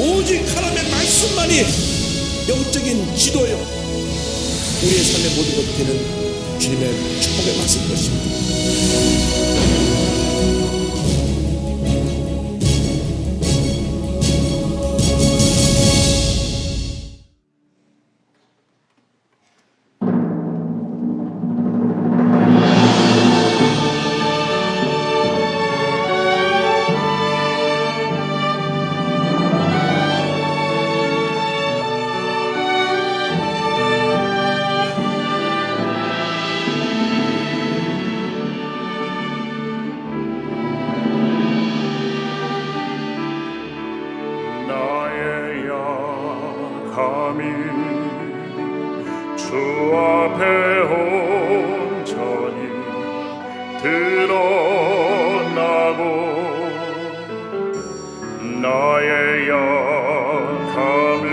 오직 하나님의 말씀만이 영적인 지도요, 우리의 삶의 모든 것이 되는 주님의 축복의 말씀인 것입니다. 주 앞에 온전히 드러나고 나의 약함을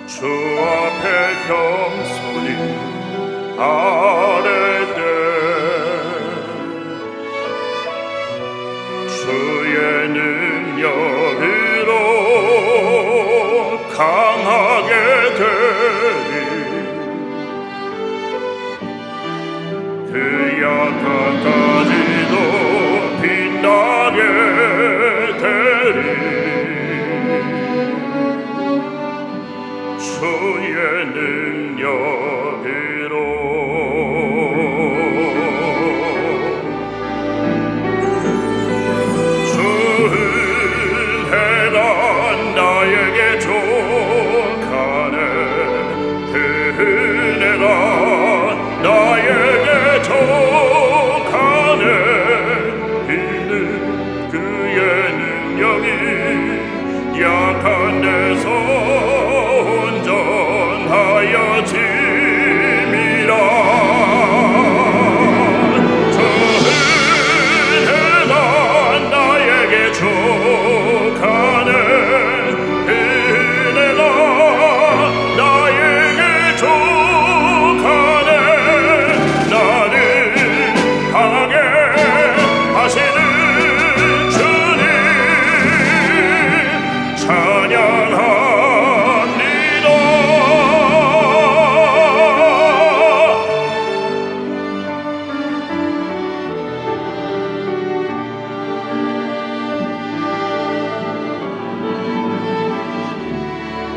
주 앞에 겸손히 아뢰되 주의 능력으로 강하게 되리 그 약한 가지도 빛나게 되리 주의 능력으로 약한 데서 온전하여 짐이라 저 은혜가 나에게 족하네 은혜가 나에게 족하네 나를 강하게 하시는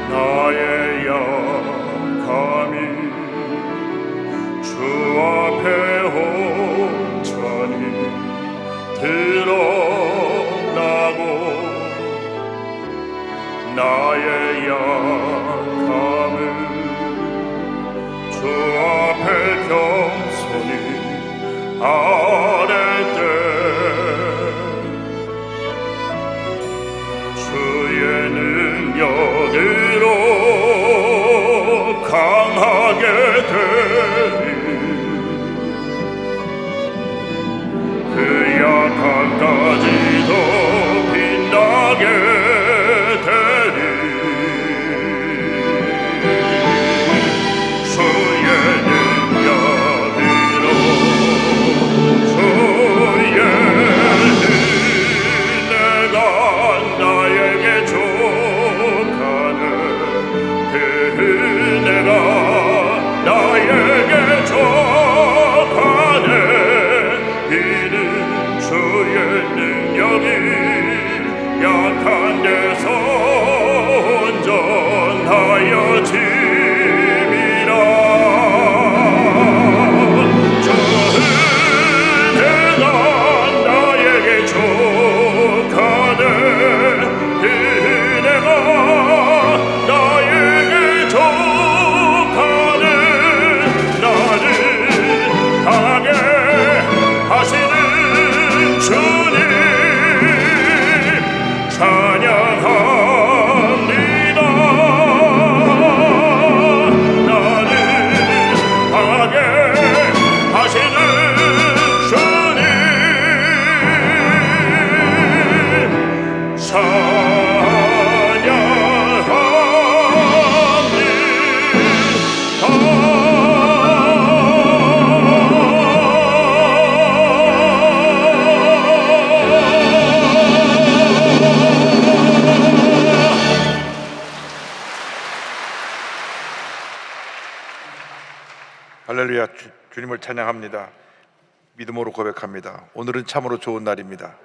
나의 약함이 주 앞에 온전히 드러나고 나의 약함을 주 앞에 겸손히 아뢰되 주의 능력으로 강하게 되리 그 약한 가지도 빛나게 되리 주의 능력으로 주의 은혜가 나에게 족하네 그 은혜가 나에게 족하네 이는 주의 능력이 약한 데서 온전하여 짐이라 저 은혜가 나에게 족하네 은혜가 나에게 족하네 나를 강하게 하시는 주님 찬양하 할렐루야. 주님을 찬양합니다. 믿음으로 고백합니다. 오늘은 참으로 좋은 날입니다.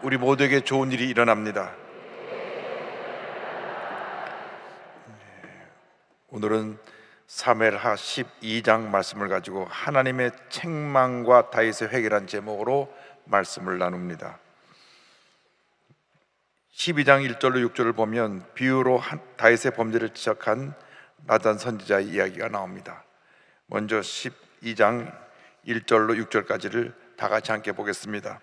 우리 모두에게 좋은 일이 일어납니다. 오늘은 사무엘하 12장 말씀을 가지고 하나님의 책망과 다윗의 회개란 제목으로 말씀을 나눕니다. 12장 1절로 6절을 보면 비유로 다윗의 범죄를 지적한 나단 선지자의 이야기가 나옵니다. 먼저 12장 1절로 6절까지를 다 같이 함께 보겠습니다.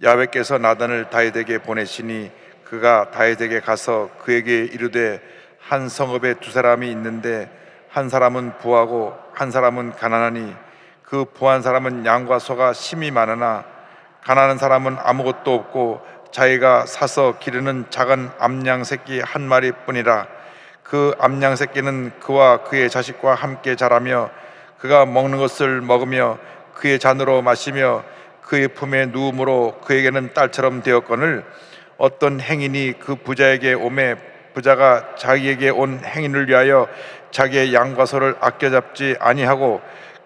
야훼께서 나단을 다윗에게 보내시니 그가 다윗에게 가서 그에게 이르되 한 성읍에 두 사람이 있는데 한 사람은 부하고 한 사람은 가난하니 그 부한 사람은 양과 소가 심이 많으나 가난한 사람은 아무것도 없고 자기가 사서 기르는 작은 암양 새끼 한 마리뿐이라. 그 암양 새끼는 그와 그의 자식과 함께 자라며 그가 먹는 것을 먹으며 그의 잔으로 마시며 그의 품에 누움으로 그에게는 딸처럼 되었거늘 어떤 행인이 그 부자에게 오매 부자가 자기에게 온 행인을 위하여 자기의 양과 소를 아껴 잡지 아니하고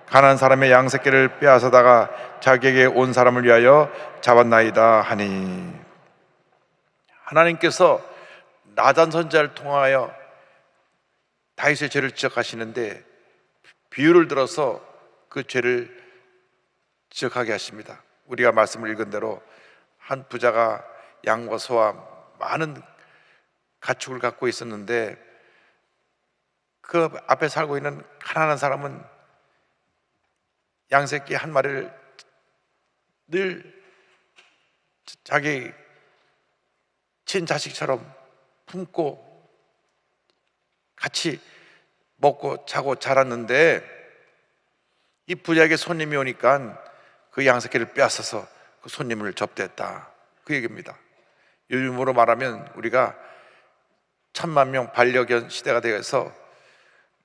가난한 사람의 양 새끼를 빼앗아다가 자기에게 온 사람을 위하여 잡았나이다 하니. 하나님께서 나단 선지자를 통하여 다윗의 죄를 지적하시는데 비유를 들어서 그 죄를 지적하게 하십니다. 우리가 말씀을 읽은 대로 한 부자가 양과 소와 많은 가축을 갖고 있었는데 그 앞에 살고 있는 가난한 사람은 양새끼 한 마리를 늘 자기 친자식처럼 품고 같이 먹고 자고 자랐는데 이 부자에게 손님이 오니까 그 양새끼를 빼앗아서 그 손님을 접대했다, 그 얘기입니다. 요즘으로 말하면 우리가 10,000,000명 반려견 시대가 되어서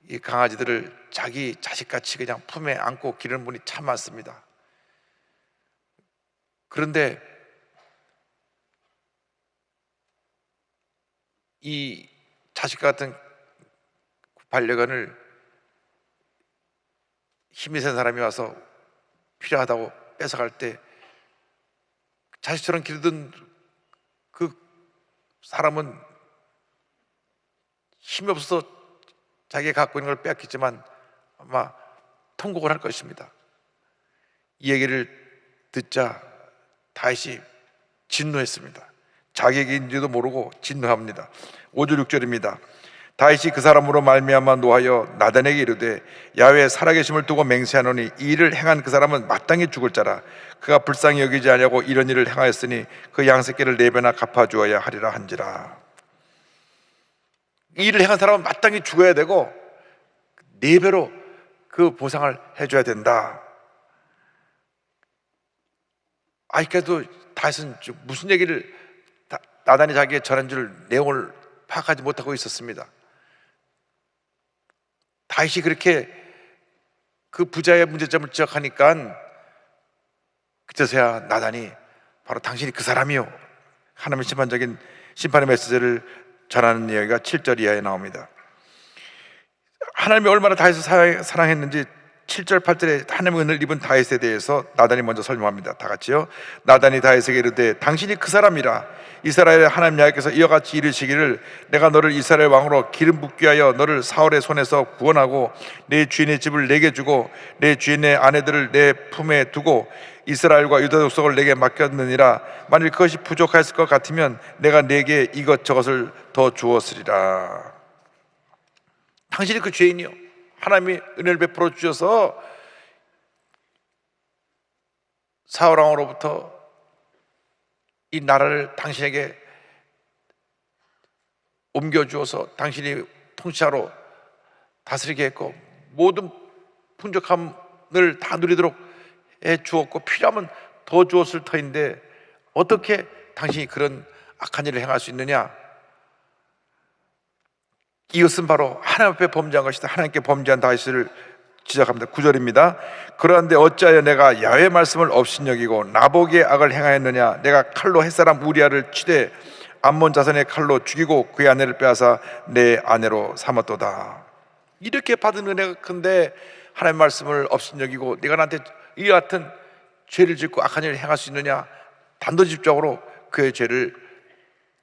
이 강아지들을 자기 자식같이 그냥 품에 안고 기르는 분이 참 많습니다. 그런데 이 자식 같은 반려견을 힘이 센 사람이 와서 필요하다고 뺏어갈 때 자식처럼 기르던 그 사람은 힘이 없어서 자기가 갖고 있는 걸 빼앗겼지만 아마 통곡을 할 것입니다. 이 얘기를 듣자 다윗이 진노했습니다. 자기에게인지도 모르고 진노합니다. 5절 6절입니다. 다윗이 그 사람으로 말미암아 노하여 나단에게 이르되 야훼의 살아계심을 두고 맹세하노니 이 일을 행한 그 사람은 마땅히 죽을 자라. 그가 불쌍히 여기지 아니하고 이런 일을 행하였으니 그 양새끼를 4배나 갚아주어야 하리라 한지라. 이 일을 행한 사람은 마땅히 죽어야 되고 4배로 그 보상을 해줘야 된다. 그래도 다윗은 무슨 얘기를 나단이 자기의 전한 줄 내용을 파악하지 못하고 있었습니다. 다윗이 그렇게 그 부자의 문제점을 지적하니까 그때서야 나단이 바로 당신이 그 사람이요, 하나님의 심판적인 심판의 메시지를 전하는 이야기가 7절 이하에 나옵니다. 하나님이 얼마나 다윗을 사랑했는지 7절 8절에 하나님의 은혜를 입은 다윗에 대해서 나단이 먼저 설명합니다. 다 같이요. 나단이 다윗에게 이르되 당신이 그 사람이라. 이스라엘의 하나님 야훼께서 이와 같이 이르시기를 내가 너를 이스라엘 왕으로 기름 붓게 하여 너를 사울의 손에서 구원하고 내 주인의 집을 내게 주고 내 주인의 아내들을 내 품에 두고 이스라엘과 유다 족속을 내게 맡겼느니라. 만일 그것이 부족하였을 것 같으면 내가 내게 이것저것을 더 주었으리라. 당신이 그 죄인이요, 하나님이 은혜를 베풀어 주셔서 사울 왕으로부터 이 나라를 당신에게 옮겨주어서 당신이 통치자로 다스리게 했고 모든 풍족함을 다 누리도록 해주었고 필요하면 더 주었을 터인데 어떻게 당신이 그런 악한 일을 행할 수 있느냐? 이것은 바로 하나님 앞에 범죄한 것이다. 하나님께 범죄한 다윗을 지적합니다. 9절입니다. 그런데 어찌하여 내가 야훼의 말씀을 업신여기고 나보기의 악을 행하였느냐? 내가 칼로 햇사람 우리아를 치되 암몬 자손의 칼로 죽이고 그의 아내를 빼앗아 내 아내로 삼았도다. 이렇게 받은 은혜가 큰데 하나님의 말씀을 업신여기고 네가 나한테 이 같은 죄를 짓고 악한 일을 행할 수 있느냐? 단도직입적으로 그의 죄를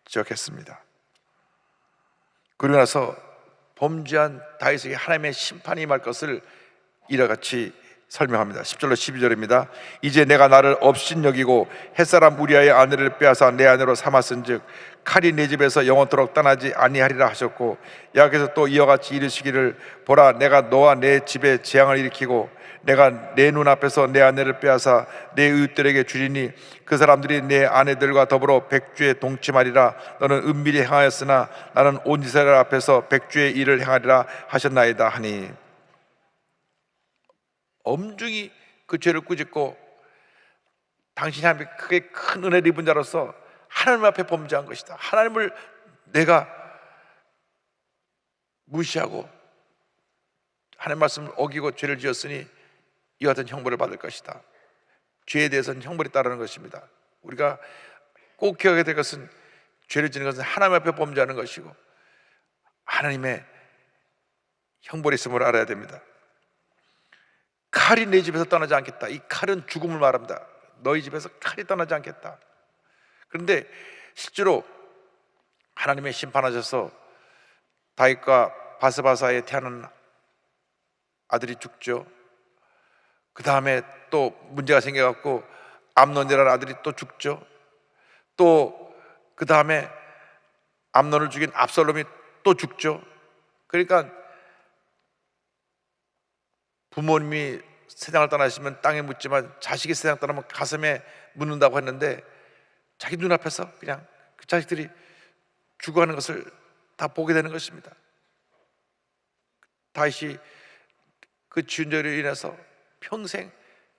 지적했습니다. 그러고 나서 범죄한 다윗에게 하나님의 심판이 임할 것을 이와 같이 설명합니다. 10절로 12절입니다. 이제 내가 나를 업신여기고 햇사람 우리아의 아내를 빼앗아 내 아내로 삼았은즉 칼이 내 집에서 영원토록 떠나지 아니하리라 하셨고, 여호와께서 또 이와 같이 이르시기를 보라 내가 너와 내 집에 재앙을 일으키고 내가 내 눈앞에서 내 아내를 빼앗아 내 이웃들에게 주리니 그 사람들이 내 아내들과 더불어 백주에 동침하리라. 너는 은밀히 행하였으나 나는 온 이스라엘 앞에서 백주의 일을 행하리라 하셨나이다 하니, 엄중히 그 죄를 꾸짖고 당신이 하나님께 크게 큰 은혜를 입은 자로서 하나님 앞에 범죄한 것이다. 하나님을 내가 무시하고 하나님 말씀을 어기고 죄를 지었으니 이와 같은 형벌을 받을 것이다. 죄에 대해서는 형벌이 따르는 것입니다. 우리가 꼭 기억해야 될 것은 죄를 지는 것은 하나님 앞에 범죄하는 것이고 하나님의 형벌이 있음을 알아야 됩니다. 칼이 내 집에서 떠나지 않겠다. 이 칼은 죽음을 말합니다. 너희 집에서 칼이 떠나지 않겠다. 그런데 실제로 하나님의 심판하셔서 다윗과 바스바사에 태어난 아들이 죽죠. 그 다음에 또 문제가 생겨갖고 암논이라는 아들이 또 죽죠. 또 그 다음에 암논을 죽인 압살롬이 또 죽죠. 그러니까 부모님이 세상을 떠나시면 땅에 묻지만 자식이 세상 떠나면 가슴에 묻는다고 했는데 자기 눈앞에서 그냥 그 자식들이 죽어가는 것을 다 보게 되는 것입니다. 다윗이 그 지은 죄로 인해서 평생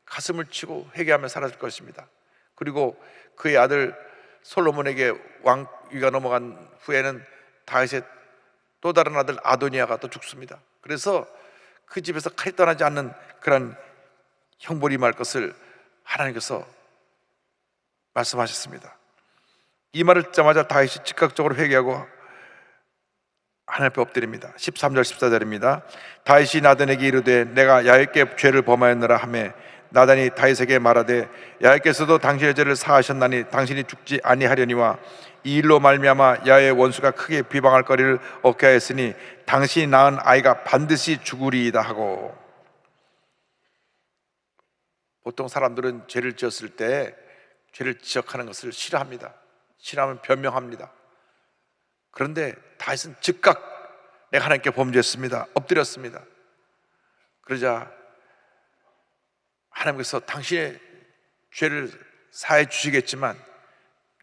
가슴을 치고 회개하며 살아질 것입니다. 그리고 그의 아들 솔로몬에게 왕위가 넘어간 후에는 다윗의 또 다른 아들 아도니아가 또 죽습니다. 그래서 그 집에서 칼이 떠나지 않는 그런 형벌이 임할 것을 하나님께서 말씀하셨습니다. 이 말을 듣자마자 다윗이 즉각적으로 회개하고 하나님 앞에 엎드립니다. 13절 14절입니다. 다윗이 나단에게 이르되 내가 야훼께 죄를 범하였느라 하매 나단이 다윗에게 말하되 야훼께서도 당신의 죄를 사하셨나니 당신이 죽지 아니하려니와 이 일로 말미암아 야훼의 원수가 크게 비방할 거리를 얻게 하였으니 당신이 낳은 아이가 반드시 죽으리이다 하고. 보통 사람들은 죄를 지었을 때 죄를 지적하는 것을 싫어합니다. 싫어하면 변명합니다. 그런데 다윗은 즉각 내가 하나님께 범죄했습니다. 엎드렸습니다. 그러자 하나님께서 당신의 죄를 사해 주시겠지만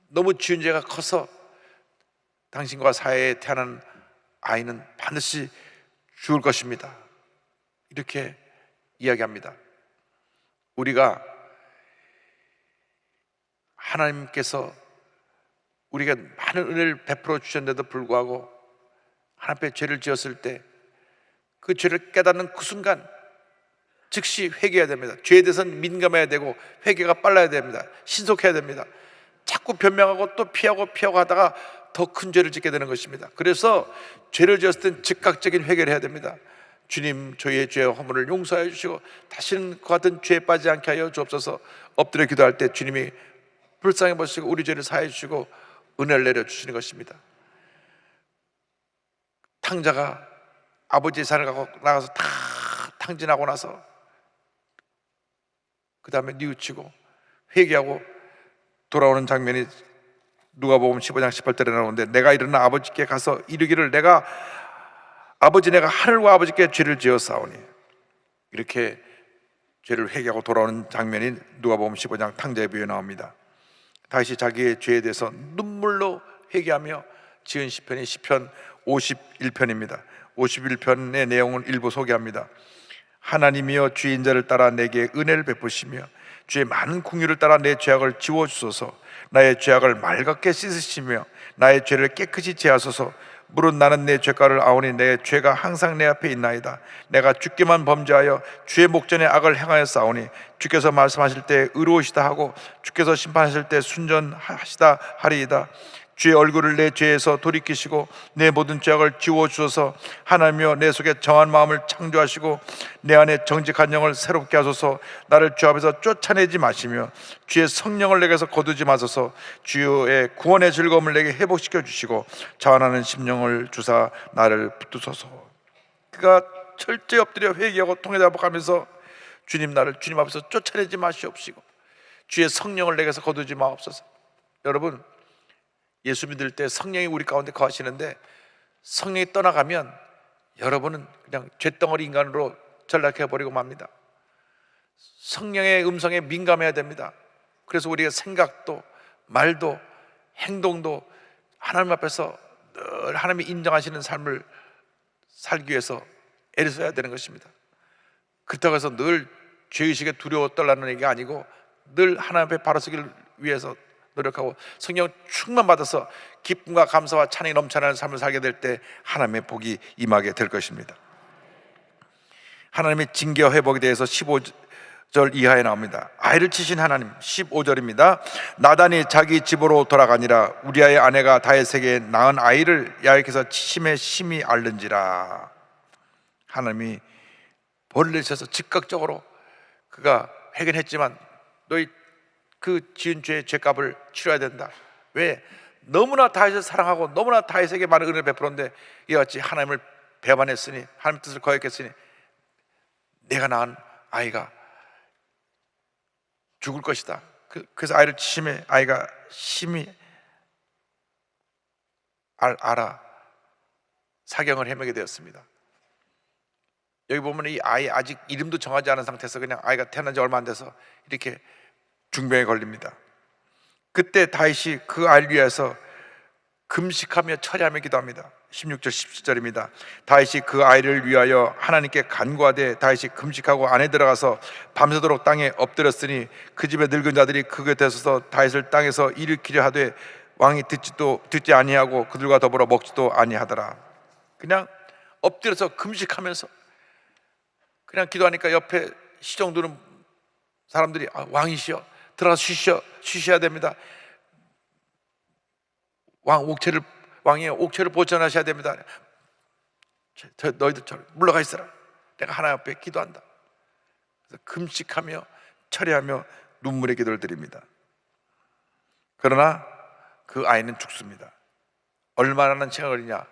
너무 지은 죄가 커서 당신과 사회에 태어난 아이는 반드시 죽을 것입니다. 이렇게 이야기합니다. 우리가 하나님께서 우리가 많은 은혜를 베풀어 주셨는데도 불구하고 하나님 앞에 죄를 지었을 때 그 죄를 깨닫는 그 순간 즉시 회개해야 됩니다. 죄에 대해서는 민감해야 되고 회개가 빨라야 됩니다. 신속해야 됩니다. 자꾸 변명하고 또 피하고 하다가 더 큰 죄를 짓게 되는 것입니다. 그래서 죄를 지었을 땐 즉각적인 회개를 해야 됩니다. 주님, 저희의 죄와 허물을 용서하여 주시고 다시는 그 같은 죄에 빠지지 않게 하여 주옵소서. 엎드려 기도할 때 주님이 불쌍히 보시고 우리 죄를 사해 주시고 은혜를 내려주시는 것입니다. 탕자가 아버지의 산을 갖고 나가서 다 탕진하고 나서 그 다음에 뉘우치고 회개하고 돌아오는 장면이 누가복음 15장 18절에 나오는데 내가 일어나 아버지께 가서 이르기를 내가 하늘과 아버지께 죄를 지었사오니, 이렇게 죄를 회개하고 돌아오는 장면이 누가복음 15장 탕자의 비유에 나옵니다. 다시 자기의 죄에 대해서 눈물로 회개하며 지은 시편이 시편 51편입니다. 51편의 내용을 일부 소개합니다. 하나님이여 주의 인자를 따라 내게 은혜를 베푸시며 주의 많은 긍휼을 따라 내 죄악을 지워주소서. 나의 죄악을 맑게 씻으시며 나의 죄를 깨끗이 제하소서. 물은 나는 내 죄가를 아오니 내 죄가 항상 내 앞에 있나이다. 내가 주께만 범죄하여 주의 목전에 악을 행하여 싸우니 주께서 말씀하실 때 의로우시다 하고 주께서 심판하실 때 순전하시다 하리이다. 주의 얼굴을 내 죄에서 돌이키시고 내 모든 죄악을 지워주셔서 하나님이여 내 속에 정한 마음을 창조하시고 내 안에 정직한 영을 새롭게 하소서. 나를 주 앞에서 쫓아내지 마시며 주의 성령을 내게서 거두지 마소서. 주의 구원의 즐거움을 내게 회복시켜 주시고 자원하는 심령을 주사 나를 붙드소서. 그가 철저히 엎드려 회개하고 통회자복하면서 주님, 나를 주님 앞에서 쫓아내지 마시옵시고 주의 성령을 내게서 거두지 마옵소서. 여러분, 예수 믿을 때 성령이 우리 가운데 거하시는데 성령이 떠나가면 여러분은 그냥 쇳덩어리 인간으로 전락해버리고 맙니다. 성령의 음성에 민감해야 됩니다. 그래서 우리가 생각도 말도 행동도 하나님 앞에서 늘 하나님이 인정하시는 삶을 살기 위해서 애를 써야 되는 것입니다. 그렇다고 해서 늘 죄의식에 두려워 떨라는 얘기가 아니고 늘 하나님 앞에 바로 서기를 위해서 노력하고 성령 충만 받아서 기쁨과 감사와 찬양이 넘쳐나는 삶을 살게 될 때 하나님의 복이 임하게 될 것입니다. 하나님의 징계와 회복에 대해서 15절 이하에 나옵니다. 아이를 치신 하나님. 15절입니다. 나단이 자기 집으로 돌아가니라. 우리아의 아내가 다윗에게 낳은 아이를 야훼께서 치심에 심히 앓는지라. 하나님이 벌을 내셔서 즉각적으로 그가 회개했지만 너희 그 지은 죄의 죄값을 치러야 된다. 왜? 너무나 다윗을 사랑하고 너무나 다윗에게 많은 은혜를 베풀었는데 이와 같이 하나님을 배반했으니 하나님 뜻을 거역했으니 내가 낳은 아이가 죽을 것이다. 그래서 아이를 치심에 아이가 심히 알아 사경을 헤매게 되었습니다. 여기 보면 이 아이 아직 이름도 정하지 않은 상태에서 그냥 아이가 태어난 지 얼마 안 돼서 이렇게 중병에 걸립니다. 그때 다윗이 그 아이를 위해서 금식하며 철야하며 기도합니다. 16절 17절입니다. 다윗이 그 아이를 위하여 하나님께 간구하되 다윗이 금식하고 안에 들어가서 밤새도록 땅에 엎드렸으니 그 집의 늙은 자들이 그 곁에 서서 다윗을 땅에서 일으키려 하되 왕이 듣지 아니하고 그들과 더불어 먹지도 아니하더라. 그냥 엎드려서 금식하면서 그냥 기도하니까 옆에 시종 두는 사람들이 왕이시여 들어가서 쉬셔야 됩니다. 왕의 옥체를 보존하셔야 됩니다. 너희들 물러가 있어라. 내가 하나님 앞에 기도한다. 그래서 금식하며 철회하며 눈물의 기도를 드립니다. 그러나 그 아이는 죽습니다. 얼마나 시간 걸리냐?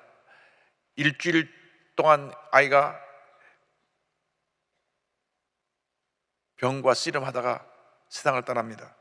일주일 동안 아이가 병과 씨름하다가 세상을 떠납니다.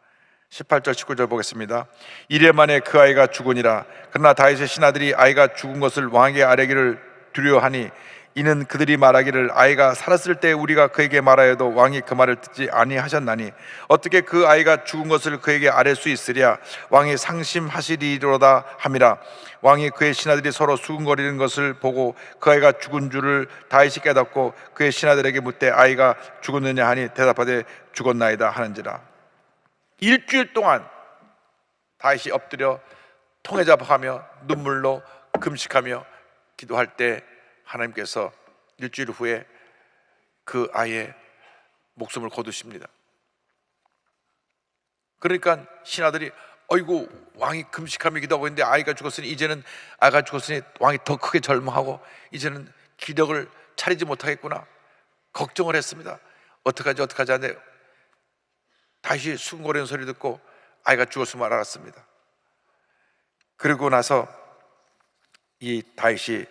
18절 19절 보겠습니다. 이래 만에 그 아이가 죽으니라. 그러나 다윗의 신하들이 아이가 죽은 것을 왕에게 아뢰기를 두려워하니 이는 그들이 말하기를 아이가 살았을 때 우리가 그에게 말하여도 왕이 그 말을 듣지 아니하셨나니 어떻게 그 아이가 죽은 것을 그에게 아뢰 수 있으랴. 왕이 상심하시리로다 함이라. 왕이 그의 신하들이 서로 수군거리는 것을 보고 그 아이가 죽은 줄을 다윗이 깨닫고 그의 신하들에게 묻되 아이가 죽었느냐 하니 대답하되 죽었나이다 하는지라. 일주일 동안 다윗이 엎드려 통회자복하며 눈물로 금식하며 기도할 때 하나님께서 일주일 후에 그 아이의 목숨을 거두십니다. 그러니까 신하들이 어이구 왕이 금식하며 기도하고 있는데 아이가 죽었으니 이제는 아이가 죽었으니 왕이 더 크게 절망하고 이제는 기력을 차리지 못하겠구나 걱정을 했습니다. 어떡하지 하는데 다시 수군거리는 소리 듣고 아이가 죽었음을 알았습니다. 그리고 나서 이 다윗이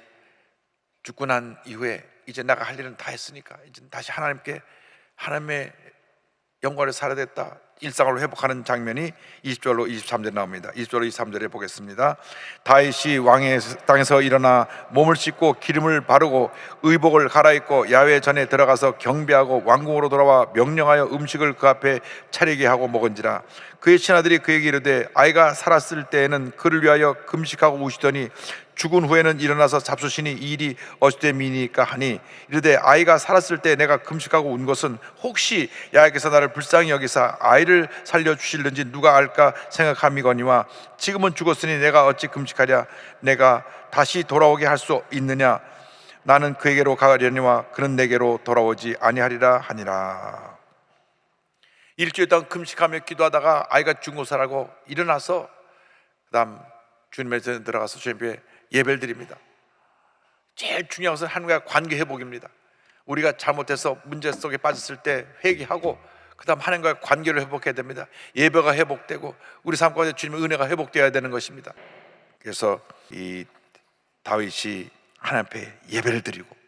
죽고 난 이후에 이제 내가 할 일은 다 했으니까 이제 다시 하나님의 영광을 살아야 됐다 일상으로 회복하는 장면이 20절로 23절에 나옵니다. 20절로 23절에 보겠습니다. 다윗이 왕의 땅에서 일어나 몸을 씻고 기름을 바르고 의복을 갈아입고 야훼 전에 들어가서 경배하고 왕궁으로 돌아와 명령하여 음식을 그 앞에 차리게 하고 먹은지라. 그의 신하들이 그에게 이르되 아이가 살았을 때에는 그를 위하여 금식하고 우시더니 죽은 후에는 일어나서 잡수시니 이 일이 어찌됨이니까 하니 이르되 아이가 살았을 때 내가 금식하고 운 것은 혹시 야훼께서 나를 불쌍히 여기사 아이를 살려주실는지 누가 알까 생각함이거니와 지금은 죽었으니 내가 어찌 금식하랴. 내가 다시 돌아오게 할 수 있느냐. 나는 그에게로 가려니와 그는 내게로 돌아오지 아니하리라 하니라. 일주일 동안 금식하며 기도하다가 아이가 죽은 것을 알고 일어나서 그다음 주님의 전에 들어가서 주님께 예배를 드립니다. 제일 중요한 것은 하나님과 관계 회복입니다. 우리가 잘못해서 문제 속에 빠졌을 때 회개하고 그 다음 하나님과의 관계를 회복해야 됩니다. 예배가 회복되고 우리 삶 가운데 주님의 은혜가 회복되어야 되는 것입니다. 그래서 이 다윗이 하나님 앞에 예배를 드리고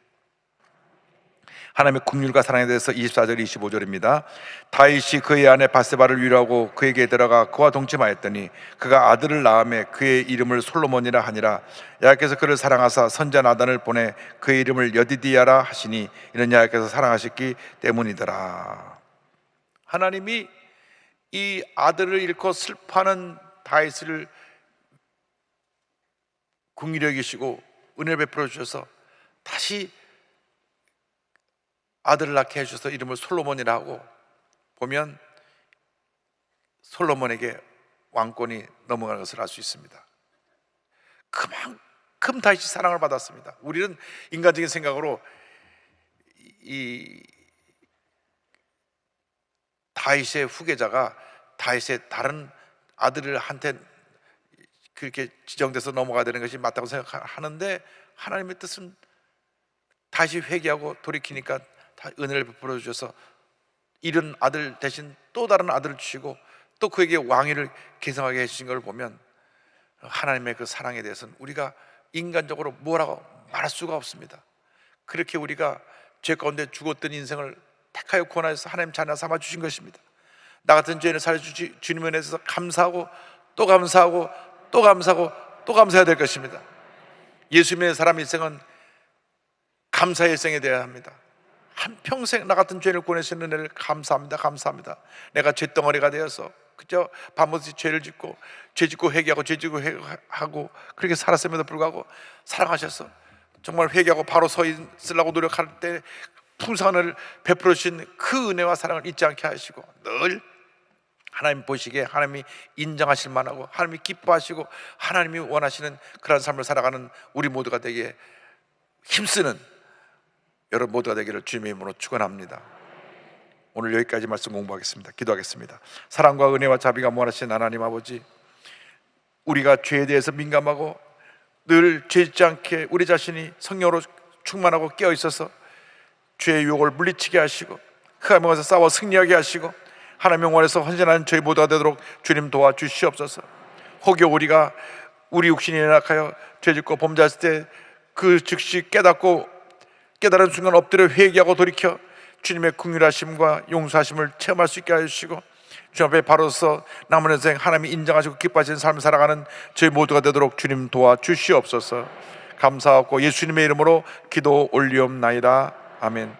하나님의 긍휼과 사랑에 대해서 24절 25절입니다. 다윗이 그의 아내 바세바를 위로하고 그에게 들어가 그와 동침하였더니 그가 아들을 낳음에 그의 이름을 솔로몬이라 하니라. 여호와께서 그를 사랑하사 선지자 나단을 보내 그의 이름을 여디디야라 하시니 이는 여호와께서 사랑하셨기 때문이더라. 하나님이 이 아들을 잃고 슬퍼하는 다윗을 긍휼히 여기시고 은혜를 베풀어 주셔서 다시 아들을 낳게 해주셔서 이름을 솔로몬이라 하고, 보면 솔로몬에게 왕권이 넘어가는 것을 알 수 있습니다. 그만큼 다윗이 사랑을 받았습니다. 우리는 인간적인 생각으로 이 다윗의 후계자가 다윗의 다른 아들한테 그렇게 지정돼서 넘어가야 되는 것이 맞다고 생각하는데, 하나님의 뜻은 다시 회개하고 돌이키니까 은혜를 베풀어 주셔서 이런 아들 대신 또 다른 아들을 주시고 또 그에게 왕위를 계승하게 해주신 걸 보면 하나님의 그 사랑에 대해서는 우리가 인간적으로 뭐라고 말할 수가 없습니다. 그렇게 우리가 죄 가운데 죽었던 인생을 택하여 구원하셔서 하나님 자녀 삼아 주신 것입니다. 나 같은 죄인을 살려주시 주님에 대해서 감사하고 또 감사하고 또 감사하고 또 감사해야 될 것입니다. 예수님의 사람 인생은 감사의 일생에 되어야 합니다. 한평생 나 같은 죄인을 구원하시는 은혜를 감사합니다. 감사합니다. 내가 죄덩어리가 되어서 그저 밤낮이 죄를 짓고 죄 짓고 회개하고 죄 짓고 회개하고 그렇게 살았음에도 불구하고 사랑하셔서 정말 회개하고 바로 서 있으려고 노력할 때 풍성을 베풀어 주신 그 은혜와 사랑을 잊지 않게 하시고 늘 하나님 보시기에 하나님이 인정하실 만하고 하나님이 기뻐하시고 하나님이 원하시는 그런 삶을 살아가는 우리 모두가 되기에 힘쓰는 여러분 모두가 되기를 주님의 이름으로 축원합니다. 오늘 여기까지 말씀 공부하겠습니다. 기도하겠습니다. 사랑과 은혜와 자비가 무한하신 하나님 아버지, 우리가 죄에 대해서 민감하고 늘 죄 짓지 않게 우리 자신이 성령으로 충만하고 깨어 있어서 죄의 유혹을 물리치게 하시고 흑암의 것에 싸워 승리하게 하시고 하나님의 원에서 헌신하는 저희 모두가 되도록 주님 도와주시옵소서. 혹여 우리가 우리 육신이 연약하여 죄짓고 범죄했을 때 그 즉시 깨달은 순간 엎드려 회개하고 돌이켜 주님의 긍휼하심과 용서하심을 체험할 수 있게 해주시고 주님 앞에 바로서 남은 인생 하나님이 인정하시고 기뻐하시는 삶을 살아가는 저희 모두가 되도록 주님 도와주시옵소서. 감사하고 예수님의 이름으로 기도 올리옵나이다. 아멘.